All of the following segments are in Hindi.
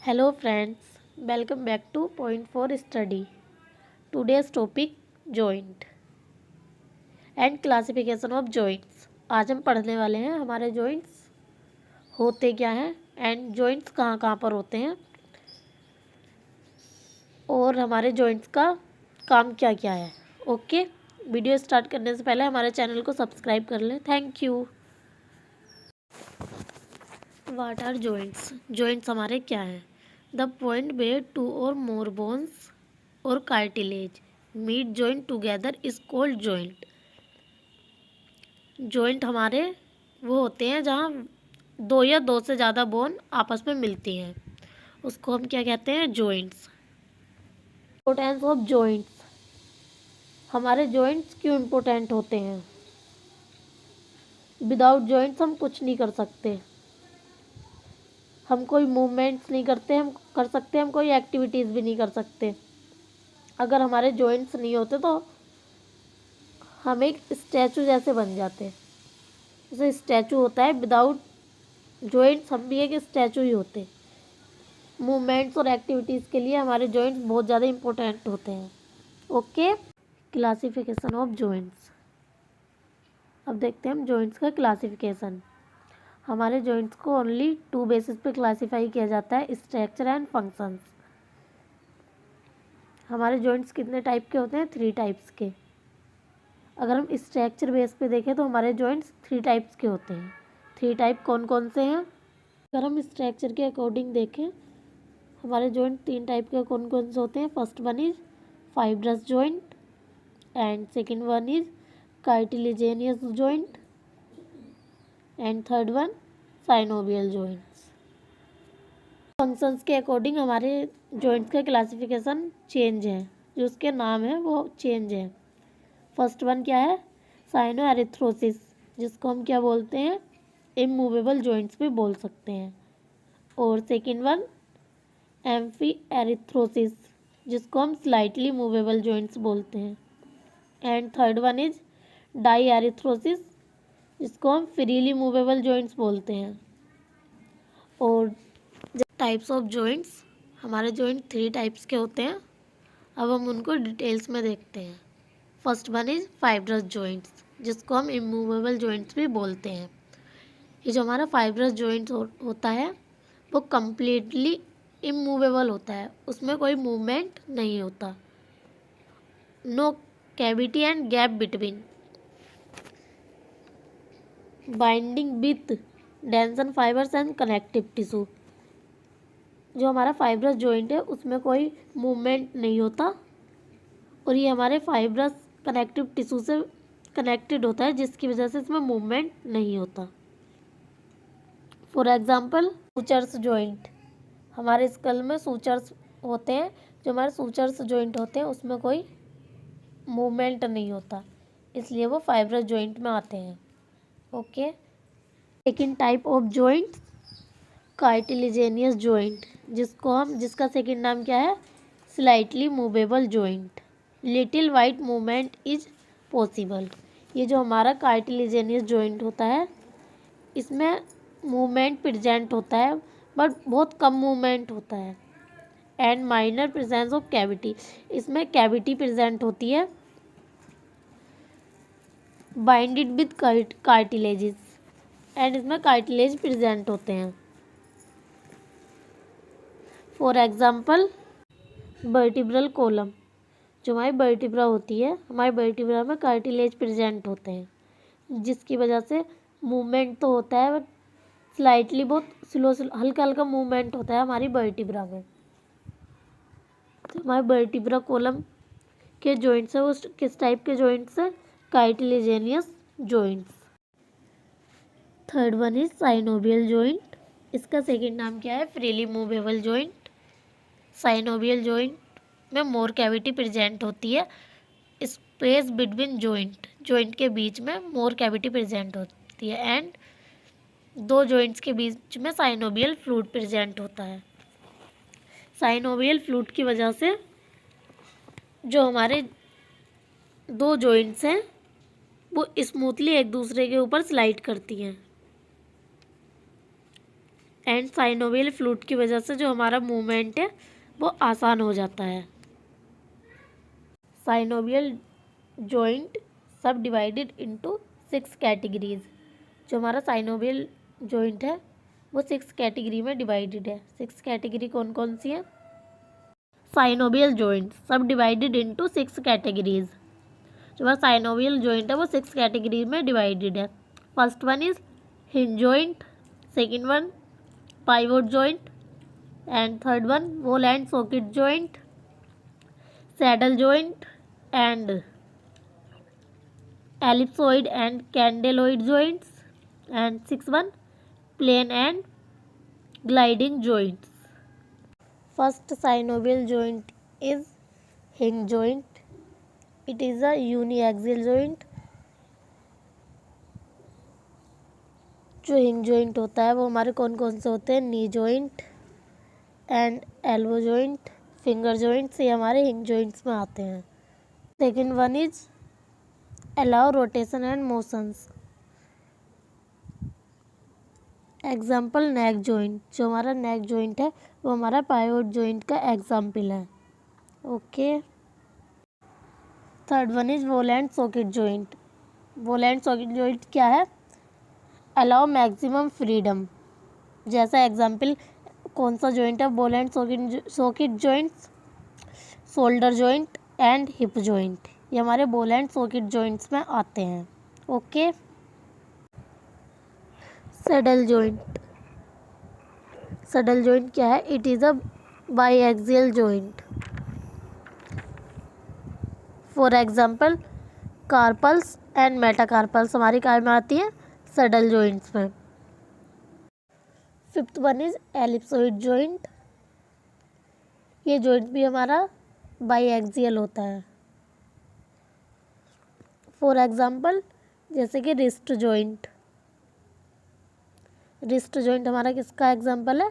Hello friends, welcome back to Point 4 Study. Today's topic joint and classification of joints. आज हम पढ़ने वाले हैं हमारे joints होते क्या हैं and joints कहाँ कहाँ पर होते हैं और हमारे joints का काम क्या क्या है. ओके, वीडियो स्टार्ट करने से पहले हमारे चैनल को सब्सक्राइब कर लें. Thank you. What are joints? Joints हमारे क्या हैं? The point where two or more bones or cartilage meet joint together is called joint. joint हमारे वो होते हैं जहाँ दो या दो से ज़्यादा बोन आपस में मिलती हैं, उसको हम क्या कहते हैं? joints. Importance of joints. हमारे joints क्यों इम्पोर्टेंट होते हैं? विदाउट joints हम कुछ नहीं कर सकते. हम कोई मूवमेंट्स नहीं करते, हम कर सकते, हम कोई एक्टिविटीज़ भी नहीं कर सकते. अगर हमारे जॉइंट्स नहीं होते तो हम एक स्टैचू जैसे बन जाते. जैसे स्टैचू होता है, विदाउट जॉइंट्स हम भी एक स्टैचू ही होते. मूवमेंट्स और एक्टिविटीज़ के लिए हमारे जॉइंट्स बहुत ज़्यादा इम्पोर्टेंट होते हैं. Okay, classification of joints. अब देखते हैं हम जॉइंट्स का क्लासिफिकेशन. हमारे जॉइंट्स को ओनली 2 बेसिस पे क्लासीफाई किया जाता है, स्ट्रक्चर एंड फंक्शंस. हमारे जॉइंट्स कितने टाइप के होते हैं? 3 टाइप्स के. अगर हम स्ट्रक्चर बेस पे देखें तो हमारे जॉइंट्स 3 टाइप्स के होते हैं. 3 टाइप कौन कौन से हैं? अगर हम स्ट्रक्चर के अकॉर्डिंग देखें हमारे जॉइंट 3 टाइप के कौन कौन से होते हैं. First one is fibrous joint and second one is cartilaginous joint and third one synovial joints. Functions के अकॉर्डिंग हमारे जॉइंट्स का क्लासिफिकेशन चेंज है, जो उसके नाम है वो चेंज है. फर्स्ट वन क्या है? साइनो एरिथ्रोसिस, जिसको हम क्या बोलते हैं? इमूवेबल जॉइंट्स भी बोल सकते हैं. और सेकेंड वन एम्फी एरिथ्रोसिस, जिसको हम स्लाइटली मूवेबल जॉइंट्स बोलते हैं. And third one is diarthrosis, जिसको हम फ्रीली मूवेबल जॉइंट्स बोलते हैं. और टाइप्स ऑफ जॉइंट्स, हमारे जॉइंट 3 टाइप्स के होते हैं. अब हम उनको डिटेल्स में देखते हैं. First one is fibrous joints, जिसको हम इमूवेबल जॉइंट्स भी बोलते हैं. ये जो हमारा फाइब्रस जॉइंट होता है वो कम्प्लीटली इमूवेबल होता है, उसमें कोई मूवमेंट नहीं होता. No cavity and gap between, binding with dense fibres and connective tissue. जो हमारा फाइब्रस जॉइंट है उसमें कोई मूवमेंट नहीं होता और ये हमारे फाइब्रस कनेक्टिव टिश्यू से कनेक्टेड होता है, जिसकी वजह से इसमें मूवमेंट नहीं होता. फॉर एग्जांपल सूचर्स जॉइंट, हमारे स्कल में सूचर्स होते हैं. जो हमारे सूचर्स जॉइंट होते हैं उसमें कोई मूवमेंट नहीं होता, इसलिए वो फाइब्रस जॉइंट में आते हैं. Okay, second type of joint cartilaginous joint, जिसका सेकेंड नाम क्या है? Slightly movable joint. Little white movement is possible. ये जो हमारा कार्टिलेजिनियस जॉइंट होता है इसमें मूवमेंट प्रेजेंट होता है, बट बहुत कम मूवमेंट होता है. And minor presence of cavity, इसमें कैविटी प्रेजेंट होती है. बाइंडेड विद कार्टिलेजेस, एंड इसमें कार्टिलेज प्रेजेंट होते हैं. फॉर एग्जाम्पल वर्टिब्रल कॉलम, जो हमारी वर्टिब्रा होती है, हमारी वर्टिब्रा में कार्टिलेज प्रेजेंट होते हैं, जिसकी वजह से मूवमेंट तो होता है बट स्लाइटली बहुत स्लो हल्का हल्का मूवमेंट होता है हमारी वर्टिब्रा में. तो हमारे वर्टिब्रा कॉलम के जॉइंट्स है वो किस टाइप के जॉइंट्स है? Cartilaginous joints. Third one is synovial joint, इसका सेकेंड नाम क्या है? Freely movable joint. Synovial joint में मोर कैविटी प्रेजेंट होती है. स्पेस बिटवीन जॉइंट के बीच में मोर कैविटी प्रेजेंट होती है. एंड 2 जॉइंट्स के बीच में साइनोवियल फ्लूइड प्रेजेंट होता है. साइनोवियल फ्लूइड की वजह से जो हमारे 2 जॉइंट्स हैं वो स्मूथली एक दूसरे के ऊपर स्लाइड करती हैं. एंड साइनोवियल फ्लूइड की वजह से जो हमारा मूवमेंट है वो आसान हो जाता है। साइनोवियल जॉइंट सब डिवाइडेड इनटू 6 कैटेगरीज। जो हमारा साइनोवियल जॉइंट है वो 6 कैटेगरी में डिवाइडेड है। 6 कैटेगरी कौन कौन सी है? साइनोवियल जॉइंट सब डिवाइडेड इनटू 6 कैटेगरीज। जो हमारा साइनोवियल जॉइंट है वो 6 कैटेगरी में डिवाइडेड है। First one is hinge joint, second one pivot joint, and third one ball and socket joint, saddle joint, and ellipsoid and candeloid joints, and sixth one plane and gliding joints. First synovial joint is hinge joint. It is a uniaxial joint. जो हिंज जॉइंट होता है वो हमारे कौन कौन से होते हैं? Knee joint and elbow joint, finger joints, ये हमारे हिंज जॉइंट्स में आते हैं। Second one is allow rotation and motions. Example neck joint. जो हमारा नेक जॉइंट है वो हमारा पाइवोट जॉइंट का एग्जाम्पल है। Okay. Third one is ball and socket joint. Ball and socket joint क्या है? Allow maximum freedom. जैसा एग्जाम्पल कौन सा जॉइंट है? Ball and socket joints, shoulder joint and hip joint, ये हमारे बॉल एंड सॉकेट जॉइंट्स में आते हैं। Okay. Saddle joint. Saddle joint क्या है? It is a biaxial joint. For example carpals and metacarpals हमारी कार में आती है सैडल जॉइंट्स में। Fifth one is ellipsoid joint. ये जॉइंट भी हमारा बाईएक्सियल होता है। फॉर एग्जांपल जैसे कि रिस्ट जॉइंट। रिस्ट जॉइंट हमारा किसका एग्जांपल है?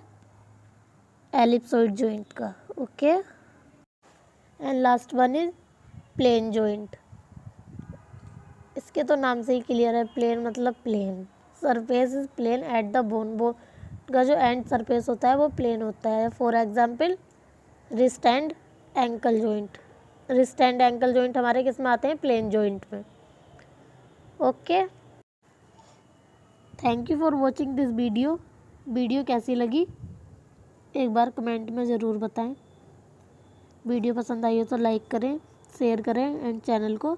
एलिप्सोइड जॉइंट का। Okay. And last one is plane joint. इसके तो नाम से ही क्लियर है, प्लेन मतलब plane. Surface is plane at the bone. Bone का जो एंड सरफेस होता है वो प्लेन होता है। For example wrist and ankle joint. Wrist and ankle joint हमारे किस में आते हैं? प्लेन जॉइंट में। Okay. Thank you for watching this video. Video कैसी लगी एक बार कमेंट में ज़रूर बताएं। वीडियो पसंद आई हो तो लाइक करें, शेयर करें एंड चैनल को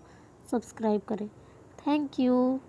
सब्सक्राइब करें। Thank you.